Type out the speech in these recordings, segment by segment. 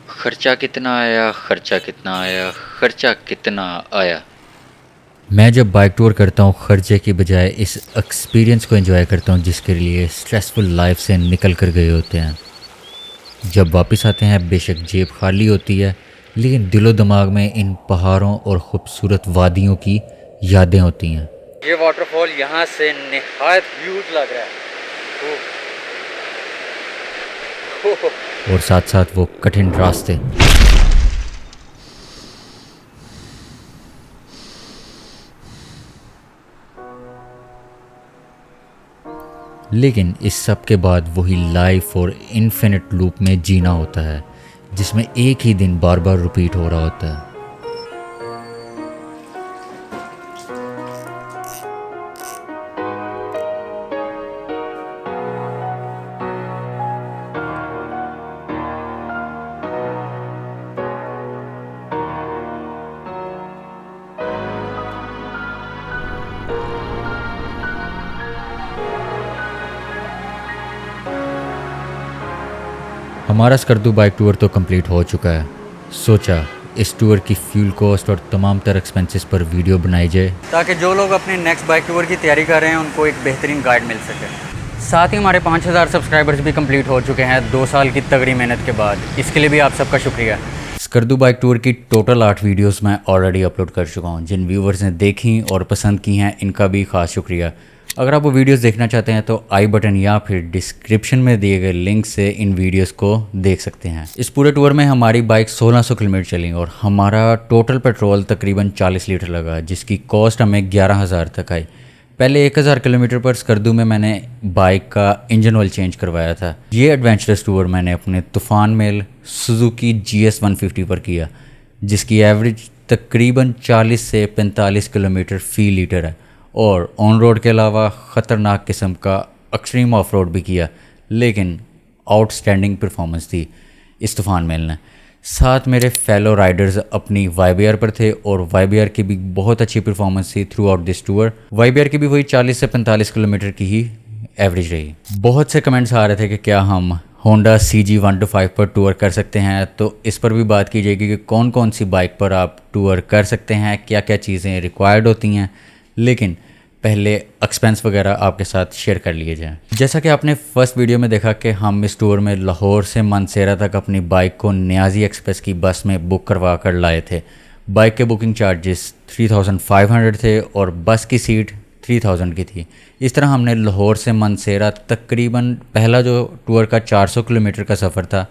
खर्चा कितना आया, खर्चा कितना आया, खर्चा कितना आया। मैं जब बाइक टूर करता हूँ खर्चे की बजाय इस एक्सपीरियंस को एंजॉय करता हूँ जिसके लिए स्ट्रेसफुल लाइफ से निकल कर गए होते हैं। जब वापस आते हैं बेशक जेब खाली होती है, लेकिन दिलो दिमाग में इन पहाड़ों और ख़ूबसूरत वादियों की यादें होती हैं। ये वाटरफॉल यहाँ से निहायत ह्यूज लग रहा है। और साथ साथ वो कठिन रास्ते। लेकिन इस सब के बाद वही लाइफ और इन्फिनिट लूप में जीना होता है जिसमें एक ही दिन बार बार रिपीट हो रहा होता है। हमारा स्कर्दू बाइक टूर तो कंप्लीट हो चुका है। सोचा इस टूर की फ्यूल कॉस्ट और तमाम तरह एक्सपेंसेस पर वीडियो बनाई जाए ताकि जो लोग अपने नेक्स्ट बाइक टूर की तैयारी कर रहे हैं उनको एक बेहतरीन गाइड मिल सके। साथ ही हमारे 5000 सब्सक्राइबर्स भी कंप्लीट हो चुके हैं 2 साल की तगड़ी मेहनत के बाद। इसके लिए भी आप सबका शुक्रिया। स्कर्दू बाइक टूर की टोटल 8 वीडियोस मैं ऑलरेडी अपलोड कर चुका हूँ। जिन व्यूवर्स ने देखी और पसंद की हैं इनका भी ख़ास शुक्रिया। अगर आप वो वीडियोस देखना चाहते हैं तो आई बटन या फिर डिस्क्रिप्शन में दिए गए लिंक से इन वीडियोस को देख सकते हैं। इस पूरे टूर में हमारी बाइक 1600 किलोमीटर चली और हमारा टोटल पेट्रोल तकरीबन 40 लीटर लगा, जिसकी कॉस्ट हमें 11,000 तक आई। पहले 1000 किलोमीटर पर स्कर्दू में मैंने बाइक का इंजन ऑयल चेंज करवाया था। ये एडवेंचरस टूर मैंने अपने तूफान मेल सुजुकी GS 150 पर किया, जिसकी एवरेज तकरीबन 40 से 45 किलोमीटर फी लीटर है। और ऑन रोड के अलावा ख़तरनाक किस्म का एक्सट्रीम ऑफ रोड भी किया, लेकिन आउटस्टैंडिंग परफॉर्मेंस थी इस तूफान मेल ने। साथ मेरे फेलो राइडर्स अपनी YBR पर थे और YBR की भी बहुत अच्छी परफॉर्मेंस थी through out this tour. YBR की भी वही 40 से 45 किलोमीटर की ही एवरेज रही। बहुत से कमेंट्स आ रहे थे कि क्या हम होंडा CG 125 पर टूर कर सकते हैं, तो इस पर भी बात की जाएगी कि कौन कौन सी बाइक पर आप टूर कर सकते हैं, क्या क्या चीज़ें रिक्वायर्ड होती हैं। लेकिन पहले एक्सपेंस वगैरह आपके साथ शेयर कर लिए जाएं। जैसा कि आपने फर्स्ट वीडियो में देखा कि हम इस टूर में लाहौर से मानसेरा तक अपनी बाइक को नियाजी एक्सप्रेस की बस में बुक करवा कर लाए थे। बाइक के बुकिंग चार्जेस 3500 थे और बस की सीट 3000 की थी। इस तरह हमने लाहौर से मानसेरा तकरीबन पहला जो टूर का 400 किलोमीटर का सफ़र था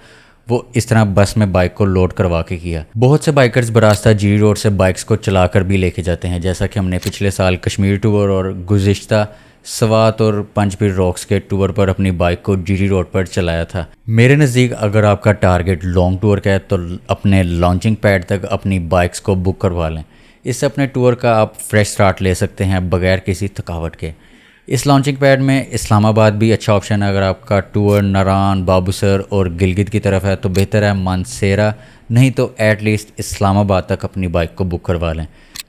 वो इस तरह बस में बाइक को लोड करवा के किया। बहुत से बाइकर्स बरास्ता जीरी रोड से बाइक्स को चलाकर भी लेके जाते हैं, जैसा कि हमने पिछले साल कश्मीर टूर और गुज़िश्ता स्वात और पंचपीर रॉक्स के टूर पर अपनी बाइक को जीरी रोड पर चलाया था। मेरे नज़दीक अगर आपका टारगेट लॉन्ग टूर का है तो अपने लॉन्चिंग पैड तक अपनी बाइक्स को बुक करवा लें। इससे अपने टूर का आप फ्रेश स्टार्ट ले सकते हैं बगैर किसी थकावट के। इस लॉन्चिंग पैड में इस्लामाबाद भी अच्छा ऑप्शन है। अगर आपका टूर नारान, बाबूसर और गिलगित की तरफ है तो बेहतर है मानसेरा, नहीं तो एटलीस्ट इस्लामाबाद तक अपनी बाइक को बुक करवा लें।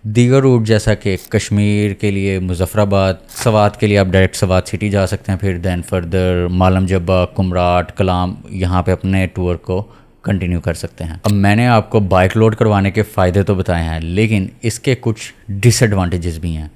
दीगर रूट जैसा कि कश्मीर के लिए मुजफ्फराबाद, स्वात के लिए आप डायरेक्ट स्वात सिटी जा सकते हैं, फिर दैन फर्दर मालम जब्बा, कुमराट, कलाम, यहाँ पे अपने टूर को कंटिन्यू कर सकते हैं। अब मैंने आपको बाइक लोड करवाने के फ़ायदे तो बताए हैं, लेकिन इसके कुछ डिसएडवांटेजेस भी हैं।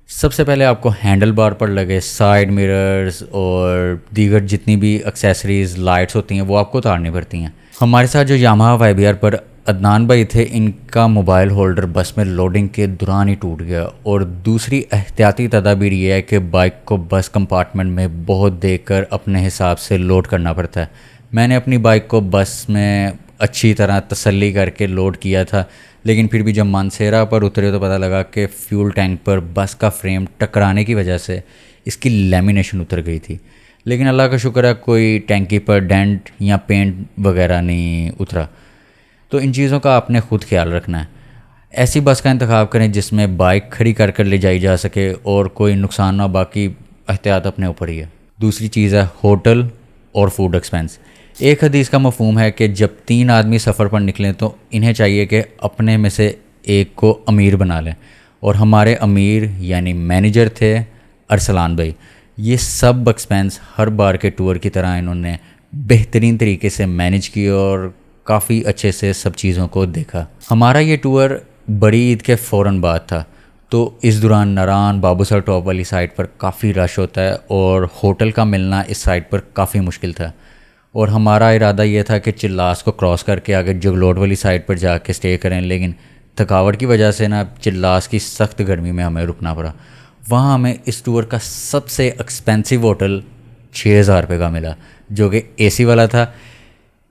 सबसे पहले आपको हैंडल बार पर लगे साइड मिरर्स और दीगर जितनी भी एक्सेसरीज़ लाइट्स होती हैं वो आपको उतारनी पड़ती हैं। हमारे साथ जो यामाहा YBR पर अदनान भाई थे, इनका मोबाइल होल्डर बस में लोडिंग के दौरान ही टूट गया। और दूसरी एहतियाती तदाबीर ये है कि बाइक को बस कंपार्टमेंट में बहुत देखकर अपने हिसाब से लोड करना पड़ता है। मैंने अपनी बाइक को बस में अच्छी तरह तसल्ली करके लोड किया था, लेकिन फिर भी जब मानसेरा पर उतरे तो पता लगा कि फ्यूल टैंक पर बस का फ्रेम टकराने की वजह से इसकी लेमिनेशन उतर गई थी। लेकिन अल्लाह का शुक्र है कोई टैंकी पर डेंट या पेंट वगैरह नहीं उतरा। तो इन चीज़ों का आपने ख़ुद ख्याल रखना है। ऐसी बस का इंतखाब करें जिसमें बाइक खड़ी कर कर ले जाई जा सके और कोई नुकसान ना, बाकी एहतियात अपने ऊपर ही है। दूसरी चीज़ है होटल और फूड एक्सपेंस। एक हदीस का मफहूम है कि जब 3 आदमी सफ़र पर निकलें तो इन्हें चाहिए कि अपने में से एक को अमीर बना लें। और हमारे अमीर यानी मैनेजर थे अरसलान भाई। ये सब एक्सपेंस हर बार के टूर की तरह इन्होंने बेहतरीन तरीके से मैनेज किए और काफ़ी अच्छे से सब चीज़ों को देखा। हमारा ये टूर बड़ी ईद के फ़ौरन बाद था, तो इस दौरान नारान बाबूसर टॉप वाली साइड पर काफ़ी रश होता है और होटल का मिलना इस साइड पर काफ़ी मुश्किल था। और हमारा इरादा ये था कि चिल्लास को क्रॉस करके आगे जगलोट वाली साइड पर जाके स्टे करें, लेकिन थकावट की वजह से ना चिल्लास की सख्त गर्मी में हमें रुकना पड़ा। वहाँ हमें इस टूर का सबसे एक्सपेंसिव होटल 6,000 रुपये का मिला, जो कि एसी वाला था।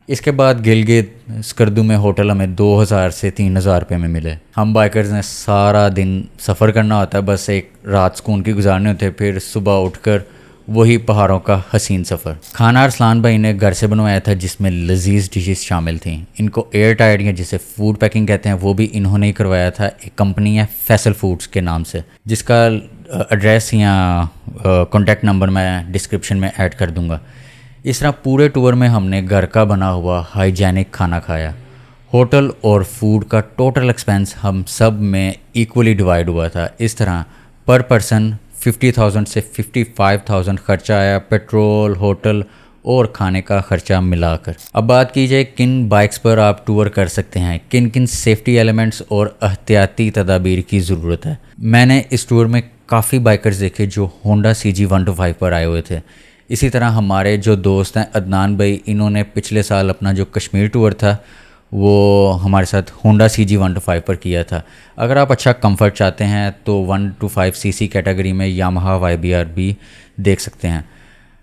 इसके बाद गिलगित स्कर्दू में होटल हमें 2,000 से 3,000 रुपये में मिले। हम बाइकर्स ने सारा दिन सफ़र करना होता है, बस एक रात सुकून की गुजारने होते हैं, फिर सुबह उठकर वही पहाड़ों का हसीन सफ़र। खाना अरसलान भाई ने घर से बनवाया था, जिसमें लजीज डिशेस शामिल थी। इनको एयर टाइट या जिसे फूड पैकिंग कहते हैं वो भी इन्होंने ही करवाया था। एक कंपनी है फैसल फूड्स के नाम से, जिसका एड्रेस या कॉन्टैक्ट नंबर मैं डिस्क्रिप्शन में ऐड कर दूंगा। इस तरह पूरे टूर में हमने घर का बना हुआ हाइजेनिक खाना खाया। होटल और फूड का टोटल एक्सपेंस हम सब में इक्वली डिवाइड हुआ था। इस तरह पर पर्सन 50,000 से 55,000 खर्चा आया, पेट्रोल, होटल और खाने का खर्चा मिलाकर। अब बात की जाए किन बाइक्स पर आप टूर कर सकते हैं, किन किन सेफ्टी एलिमेंट्स और एहतियाती तदाबीर की ज़रूरत है। मैंने इस टूर में काफ़ी बाइकर्स देखे जो होंडा CG 125 पर आए हुए थे। इसी तरह हमारे जो दोस्त हैं अदनान भाई, इन्होंने पिछले साल अपना जो कश्मीर टूर था वो हमारे साथ होंडा CG 125 पर किया था। अगर आप अच्छा कंफर्ट चाहते हैं तो 125cc कैटेगरी में यामाहा YBR भी देख सकते हैं।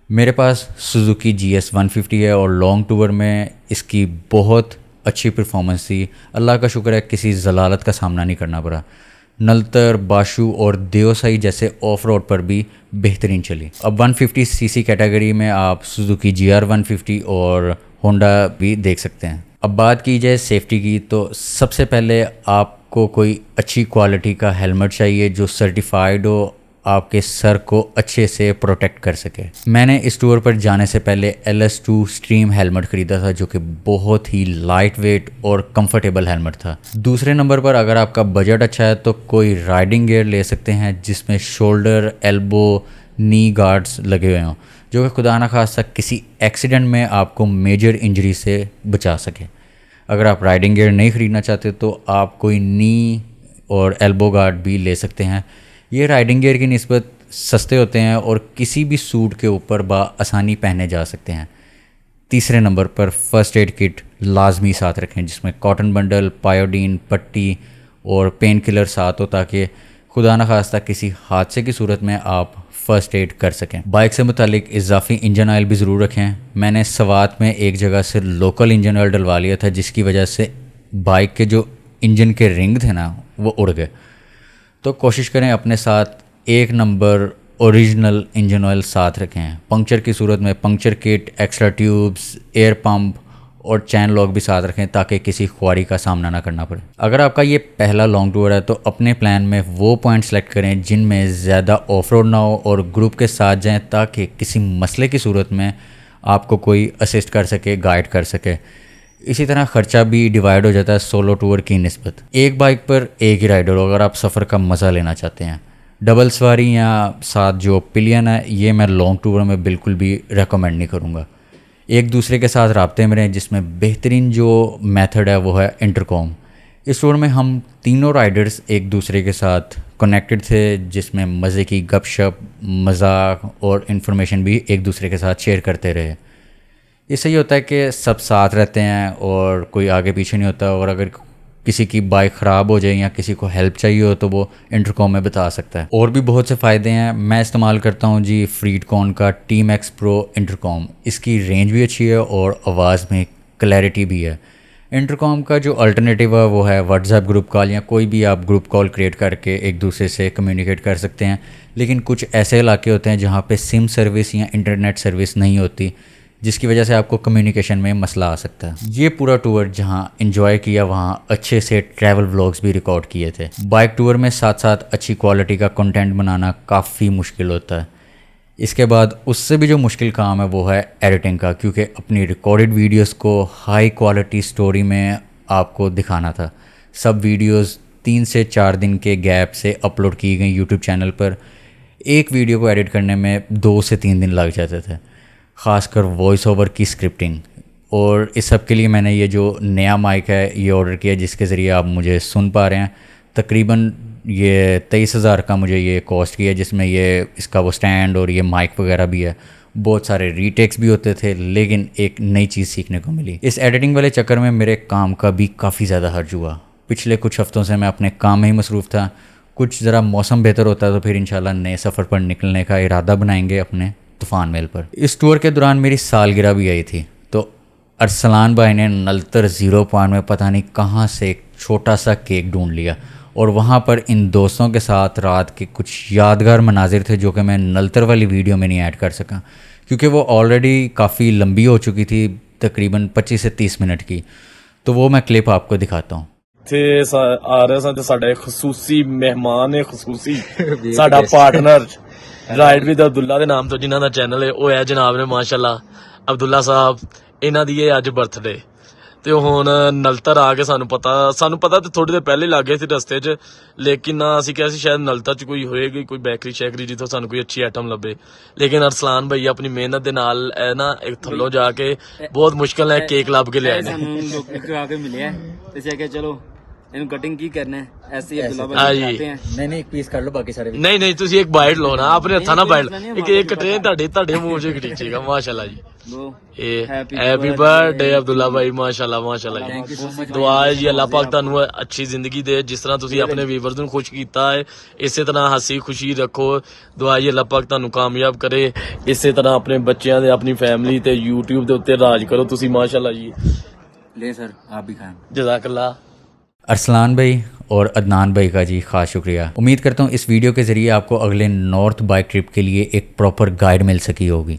मेरे पास सुजुकी GS 150 है और लॉन्ग टूर में इसकी बहुत अच्छी परफॉर्मेंस थी। अल्लाह का शुक्र है किसी ज़लालत का सामना नहीं करना पड़ा। नलतर, बाशु और देओसाई जैसे ऑफ रोड पर भी बेहतरीन चली। अब 150cc कैटेगरी में आप सुजुकी GR 150 और होंडा भी देख सकते हैं। अब बात की जाए सेफ्टी की, तो सबसे पहले आपको कोई अच्छी क्वालिटी का हेलमेट चाहिए जो सर्टिफाइड हो, आपके सर को अच्छे से प्रोटेक्ट कर सके। मैंने इस टूर पर जाने से पहले LS2 स्ट्रीम हेलमेट ख़रीदा था, जो कि बहुत ही लाइट वेट और कंफर्टेबल हेलमेट था। दूसरे नंबर पर अगर आपका बजट अच्छा है तो कोई राइडिंग गियर ले सकते हैं जिसमें शोल्डर, एल्बो, नी गार्ड्स लगे हुए हों, जो कि खुदा न खास्ता किसी एक्सीडेंट में आपको मेजर इंजरी से बचा सके। अगर आप राइडिंग गियर नहीं ख़रीदना चाहते तो आप कोई नी और एल्बो गार्ड भी ले सकते हैं। ये राइडिंग गियर की निस्बत सस्ते होते हैं और किसी भी सूट के ऊपर आसानी पहने जा सकते हैं। तीसरे नंबर पर फर्स्ट एड किट लाजमी साथ रखें, जिसमें कॉटन बंडल, पायोडीन, पट्टी और पेन किलर साथ हो, ताकि खुदा न खास्ता किसी हादसे की सूरत में आप फ़र्स्ट एड कर सकें। बाइक से मुतालिक इजाफी इंजन ऑयल भी ज़रूर रखें। मैंने सवात में एक जगह से लोकल इंजन ऑयल डलवा लिया था, जिसकी वजह से बाइक के जो इंजन के रिंग थे ना वो उड़ गए। तो कोशिश करें अपने साथ 1 नंबर ओरिजिनल इंजन ऑयल साथ रखें। पंक्चर की सूरत में puncture kit, extra tubes, air pump और चैन लॉक भी साथ रखें, ताकि किसी ख्वारी का सामना ना करना पड़े। अगर आपका ये पहला लॉन्ग टूर है तो अपने प्लान में वो पॉइंट सेलेक्ट करें जिनमें ज़्यादा ऑफ रोड ना हो और ग्रुप के साथ जाएं, ताकि किसी मसले की सूरत में आपको कोई असिस्ट कर सके, गाइड कर सके। इसी तरह ख़र्चा भी डिवाइड हो जाता है सोलो टूर की निस्बत। एक बाइक पर एक ही राइडर हो अगर आप सफ़र का मज़ा लेना चाहते हैं। डबल सवारी या साथ जो पिलियन है, ये मैं लॉन्ग टूर में बिल्कुल भी रेकमेंड नहीं करूँगा। एक दूसरे के साथ राब्ते में रहें, जिसमें बेहतरीन जो मेथड है वो है इंटरकॉम। इस टूर में हम तीनों राइडर्स एक दूसरे के साथ कनेक्टेड थे, जिसमें मज़े की गपशप, मजाक और इन्फॉर्मेशन भी एक दूसरे के साथ शेयर करते रहे। इससे ये होता है कि सब साथ रहते हैं और कोई आगे पीछे नहीं होता, और अगर किसी की बाइक ख़राब हो जाए या किसी को हेल्प चाहिए हो तो वो इंटरकॉम में बता सकता है। और भी बहुत से फ़ायदे हैं। मैं इस्तेमाल करता हूँ जी फ्रीडकॉन का TMAX Pro इंटरकॉम। इसकी रेंज भी अच्छी है और आवाज़ में क्लैरिटी भी है। इंटरकॉम का जो अल्टरनेटिव है वो है व्हाट्सएप ग्रुप कॉल, या कोई भी आप ग्रुप कॉल क्रिएट करके एक दूसरे से कम्युनिकेट कर सकते हैं। लेकिन कुछ ऐसे इलाके होते हैं जहाँ पे सिम सर्विस या इंटरनेट सर्विस नहीं होती, जिसकी वजह से आपको कम्युनिकेशन में मसला आ सकता है। ये पूरा टूर जहाँ एंजॉय किया वहाँ अच्छे से ट्रैवल व्लॉग्स भी रिकॉर्ड किए थे। बाइक टूर में साथ साथ अच्छी क्वालिटी का कंटेंट बनाना काफ़ी मुश्किल होता है। इसके बाद उससे भी जो मुश्किल काम है वो है एडिटिंग का, क्योंकि अपनी रिकॉर्डेड वीडियोस को हाई क्वालिटी स्टोरी में आपको दिखाना था। सब वीडियोस 3 से 4 दिन के गैप से अपलोड की गई यूट्यूब चैनल पर। एक वीडियो को एडिट करने में 2 से 3 दिन लग जाते थे। ख़ासकर वॉइस ओवर की स्क्रिप्टिंग और इस सब के लिए मैंने ये जो नया माइक है ये ऑर्डर किया, जिसके ज़रिए आप मुझे सुन पा रहे हैं। तकरीबन ये 23,000 का मुझे ये कॉस्ट किया, जिसमें ये इसका वो स्टैंड और ये माइक वगैरह भी है। बहुत सारे रीटेक्स भी होते थे, लेकिन एक नई चीज़ सीखने को मिली। इस एडिटिंग वाले चक्कर में मेरे काम का भी काफ़ी ज़्यादा हर्ज हुआ। पिछले कुछ हफ्तों से मैं अपने काम में ही मसरूफ़ था। कुछ ज़रा मौसम बेहतर होता तो फिर इंशाल्लाह नए सफ़र पर निकलने का इरादा बनाएंगे अपने तूफ़ान मेल पर। इस टूर के दौरान मेरी सालगिरह भी आई थी, तो अरसलान भाई ने नलतर 0 पॉइंट में पता नहीं कहाँ से एक छोटा सा केक ढूंढ लिया, और वहाँ पर इन दोस्तों के साथ रात के कुछ यादगार मनाजिर थे जो कि मैं नलतर वाली वीडियो में नहीं ऐड कर सका, क्योंकि वो ऑलरेडी काफ़ी लंबी हो चुकी थी, तकरीबन 25 से 30 मिनट की। तो वो मैं क्लिप आपको दिखाता हूँ। थे आ रहे सन ते साडा एक खसूसी मेहमान है, खसूसी साडा पार्टनर राइड विद अब्दुल्ला दे नाम तो जिन्हां दा चैनल है ਉਹ ਹੈ जनाब ने माशाल्लाह अब्दुल्ला साहब। ਇਹਨਾਂ ਦੀ ਇਹ ਅੱਜ ਬਰਥਡੇ ਤੇ ਹੁਣ ਨਲਤਰ ਆ ਕੇ ਸਾਨੂੰ ਪਤਾ ਤੇ ਥੋੜੀ ਦੇਰ ਪਹਿਲੇ ਲੱਗ ਗਏ ਸੀ ਰਸਤੇ 'ਚ, ਲੇਕਿਨ ਅਸੀਂ ਕਿਹਾ ਸੀ ਸ਼ਾਇਦ ਨਲਤਰ 'ਚ ਕੋਈ ਹੋਏਗੀ ਕੋਈ ਬੇਕਰੀ ਸ਼ੈਕਰੀ ਜਿੱਥੋਂ ਸਾਨੂੰ ਕੋਈ ਅੱਛੀ ਆਈਟਮ ਲੱਭੇ, ਲੇਕਿਨ ਅਰਸਲਾਨ ਭਈ ਆਪਣੀ ਮਿਹਨਤ ਦੇ ਨਾਲ ਇਹ ਨਾ ਇੱਕ ਥੱਲੋਂ ਜਾ ਕੇ ਬਹੁਤ ਮੁਸ਼ਕਲ ਨਾਲ ਕੇਕ ਲੱਭ ਕੇ ਲਿਆਏ ਨੇ। ਸਾਨੂੰ ਲੋਕ ਆ ਕੇ ਮਿਲਿਆ ਤੇ ਅਸੀਂ ਕਿਹਾ ਚਲੋ ਇਹਨੂੰ ਕਟਿੰਗ ਕੀ ਕਰਨਾ ਹੈ, ਐਸੇ ਹੀ ਅਬਦੁੱਲਾ हाँ ਭਾਈ जी। ਚਾਹਤੇ हैं। नहीं एक पीस कर लो, बाकी सारे ਨਹੀਂ ਨਹੀਂ ਤੁਸੀਂ ਇੱਕ ਬਾਈਟ ਲਓ ਨਾ, ਆਪਣੇ ਹੱਥਾਂ ਨਾਲ ਬਾਈਟ ਇੱਕ ਇੱਕ ਟ੍ਰੇਨ ਤੁਹਾਡੇ ਮੂੰਹ 'ਚ ਖਿੱਚੇਗਾ। ਮਾਸ਼ਾਅੱਲਾ ਜੀ। वो ਇਹ Happy ਹੈਪੀ ਬਰਥਡੇ ਅਬਦੁੱਲਾ ਭਾਈ। ਮਾਸ਼ਾਅੱਲਾ ਮਾਸ਼ਾਅੱਲਾ ਜੀ। ਦੁਆ ਹੈ ਜੀ ਅੱਲਾਹ ਪਾਕ ਤੁਹਾਨੂੰ ਅੱਛੀ ਜ਼ਿੰਦਗੀ ਦੇ, ਜਿਸ ਤਰ੍ਹਾਂ ਤੁਸੀਂ ਆਪਣੇ ਵੀਵਰਸ ਨੂੰ ਖੁਸ਼ ਕੀਤਾ ਹੈ ਇਸੇ ਤਰ੍ਹਾਂ ਹੱਸੀ ਖੁਸ਼ੀ ਰੱਖੋ। ਦੁਆ ਹੈ ਜੀ ਅੱਲਾਹ ਪਾਕ ਤੁਹਾਨੂੰ ਕਾਮਯਾਬ ਕਰੇ, ਇਸੇ ਤਰ੍ਹਾਂ ਆਪਣੇ ਬੱਚਿਆਂ ਦੇ ਆਪਣੀ ਫੈਮਿਲੀ ਤੇ YouTube ਦੇ ਉੱਤੇ ਰਾਜ ਕਰੋ ਤੁਸੀਂ। ਮਾਸ਼ਾਅੱਲਾ ਜੀ। ले सर आप भी खाएं। जज़ाकल्लाह। अरसलान भाई और अदनान भाई का जी ख़ास शुक्रिया। उम्मीद करता हूँ इस वीडियो के ज़रिए आपको अगले नॉर्थ बाइक ट्रिप के लिए एक प्रॉपर गाइड मिल सकी होगी।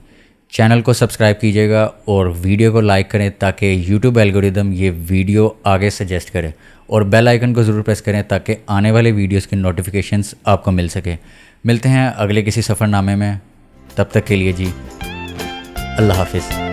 चैनल को सब्सक्राइब कीजिएगा और वीडियो को लाइक करें ताकि यूट्यूब एल्गोरिदम ये वीडियो आगे सजेस्ट करे, और बेल आइकन को ज़रूर प्रेस करें ताकि आने वाले वीडियोस की नोटिफिकेशंस आपको मिल सके। मिलते हैं अगले किसी सफ़रनामे में, तब तक के लिए जी अल्लाह हाफिज़।